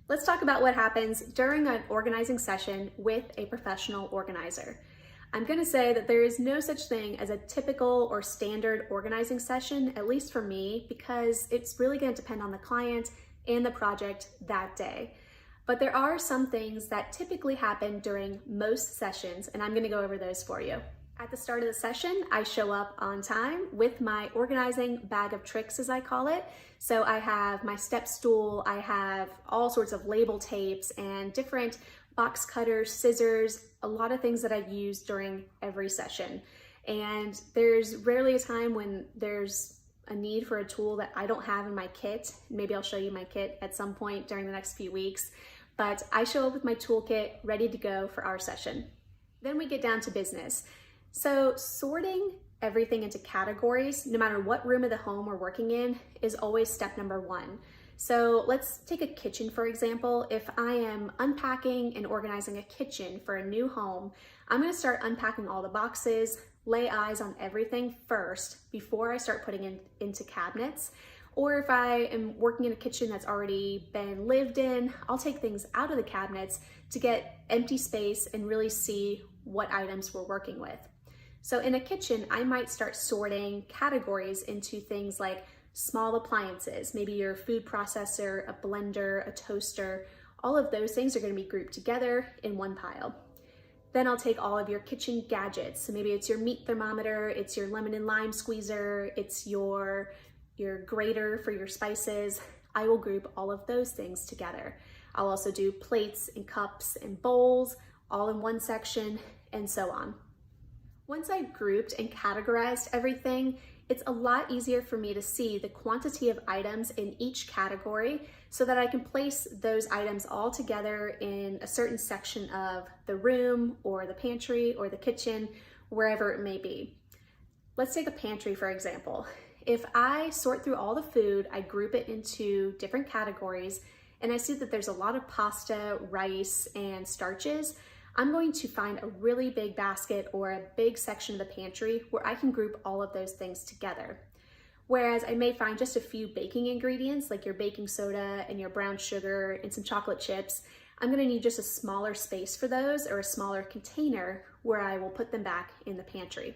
Let's talk about what happens during an organizing session with a professional organizer. I'm going to say that there is no such thing as a typical or standard organizing session, at least for me, because it's really going to depend on the client and the project that day. But there are some things that typically happen during most sessions, and I'm going to go over those for you. At the start of the session, I show up on time with my organizing bag of tricks, as I call it. So I have my step stool, I have all sorts of label tapes and different box cutters, scissors, a lot of things that I use during every session. And there's rarely a time when there's a need for a tool that I don't have in my kit. Maybe I'll show you my kit at some point during the next few weeks. But I show up with my toolkit ready to go for our session. Then we get down to business. So sorting everything into categories, no matter what room of the home we're working in, is always step number one. So let's take a kitchen, for example. If I am unpacking and organizing a kitchen for a new home, I'm going to start unpacking all the boxes, lay eyes on everything first before I start putting into cabinets. Or if I am working in a kitchen that's already been lived in, I'll take things out of the cabinets to get empty space and really see what items we're working with. So in a kitchen, I might start sorting categories into things like small appliances, maybe your food processor, a blender, a toaster. All of those things are going to be grouped together in one pile. Then I'll take all of your kitchen gadgets. So maybe it's your meat thermometer, it's your lemon and lime squeezer, it's your grater for your spices. I will group all of those things together. I'll also do plates and cups and bowls all in one section, and so on. Once I've grouped and categorized everything, it's a lot easier for me to see the quantity of items in each category so that I can place those items all together in a certain section of the room or the pantry or the kitchen, wherever it may be. Let's take a pantry, for example. If I sort through all the food, I group it into different categories, and I see that there's a lot of pasta, rice, and starches, I'm going to find a really big basket or a big section of the pantry where I can group all of those things together. Whereas I may find just a few baking ingredients like your baking soda and your brown sugar and some chocolate chips. I'm going to need just a smaller space for those, or a smaller container where I will put them back in the pantry.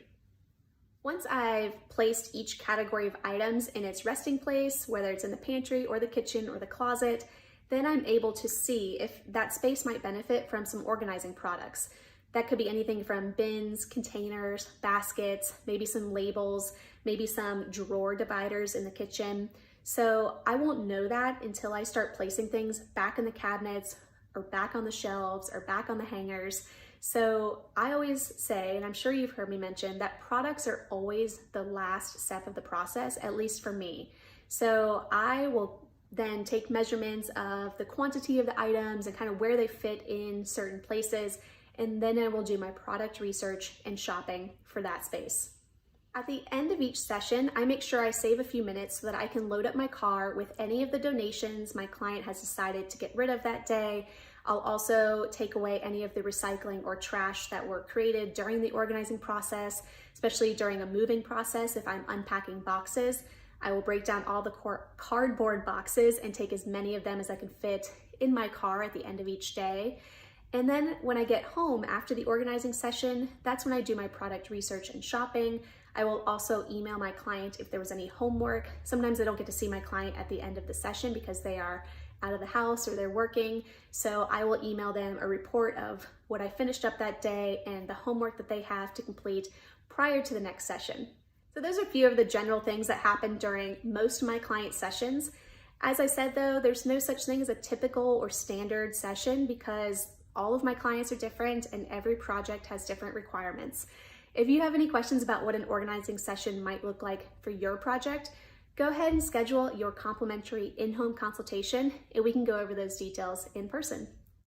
Once I've placed each category of items in its resting place, whether it's in the pantry or the kitchen or the closet, then I'm able to see if that space might benefit from some organizing products. That could be anything from bins, containers, baskets, maybe some labels, maybe some drawer dividers in the kitchen. So I won't know that until I start placing things back in the cabinets or back on the shelves or back on the hangers. So I always say, and I'm sure you've heard me mention, that products are always the last step of the process, at least for me. So I will then take measurements of the quantity of the items and kind of where they fit in certain places, and then I will do my product research and shopping for that space. At the end of each session, I make sure I save a few minutes so that I can load up my car with any of the donations my client has decided to get rid of that day. I'll also take away any of the recycling or trash that were created during the organizing process, especially during a moving process if I'm unpacking boxes. I will break down all the cardboard boxes and take as many of them as I can fit in my car at the end of each day. And then when I get home after the organizing session, that's when I do my product research and shopping. I will also email my client if there was any homework. Sometimes I don't get to see my client at the end of the session because they are out of the house or they're working. So I will email them a report of what I finished up that day and the homework that they have to complete prior to the next session. So those are a few of the general things that happen during most of my client sessions. As I said though, there's no such thing as a typical or standard session because all of my clients are different and every project has different requirements. If you have any questions about what an organizing session might look like for your project, go ahead and schedule your complimentary in-home consultation and we can go over those details in person.